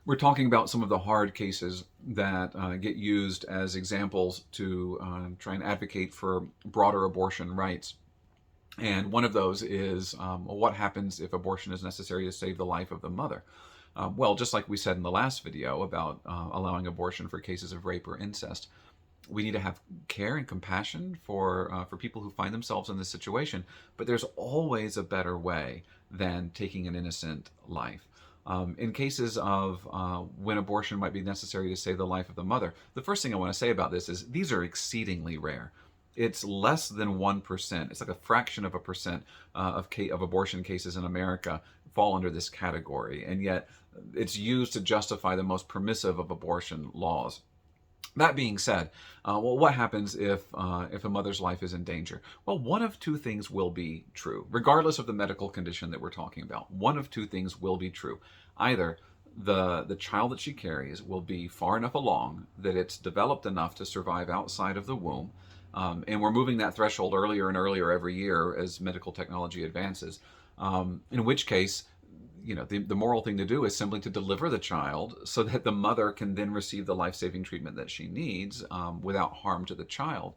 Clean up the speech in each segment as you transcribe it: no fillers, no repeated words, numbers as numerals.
We're talking about some of the hard cases that get used as examples to try and advocate for broader abortion rights. And one of those is well, what happens if abortion is necessary to save the life of the mother? Well, just like we said in the last video about allowing abortion for cases of rape or incest, we need to have care and compassion for people who find themselves in this situation. But there's always a better way than taking an innocent life. In cases of when abortion might be necessary to save the life of the mother, the first thing I want to say about this is these are exceedingly rare. It's less than 1%. It's like a fraction of a percent of abortion cases in America fall under this category, and yet it's used to justify the most permissive of abortion laws. That being said, well, what happens if a mother's life is in danger? Well, one of two things will be true, regardless of the medical condition that we're talking about. One of two things will be true. Either the child that she carries will be far enough along that it's developed enough to survive outside of the womb, and we're moving that threshold earlier and earlier every year as medical technology advances. In which case, the moral thing to do is simply to deliver the child so that the mother can then receive the life-saving treatment that she needs without harm to the child.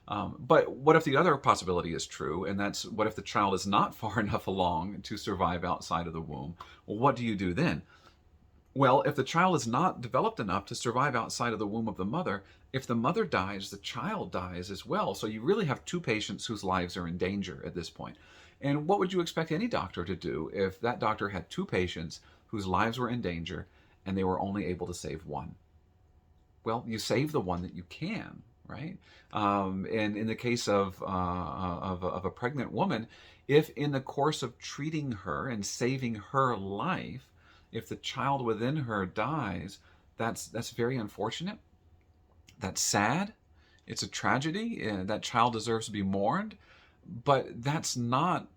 But what if the other possibility is true, and that's what if the child is not far enough along to survive outside of the womb? Well, what do you do then? Well, if the child is not developed enough to survive outside of the womb of the mother, if the mother dies, the child dies as well. So you really have two patients whose lives are in danger at this point. And what would you expect any doctor to do if that doctor had two patients whose lives were in danger and they were only able to save one? Well, you save the one that you can, right? And in the case of a pregnant woman, if in the course of treating her and saving her life, if the child within her dies, that's very unfortunate. That's sad. It's a tragedy. That child deserves to be mourned. But that's not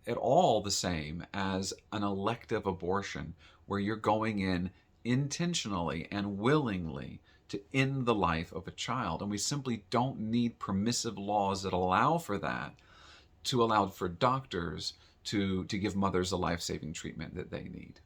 at all the same as an elective abortion where you're going in intentionally and willingly to end the life of a child. And we simply don't need permissive laws that allow for that, to allow for doctors to give mothers the life-saving treatment that they need.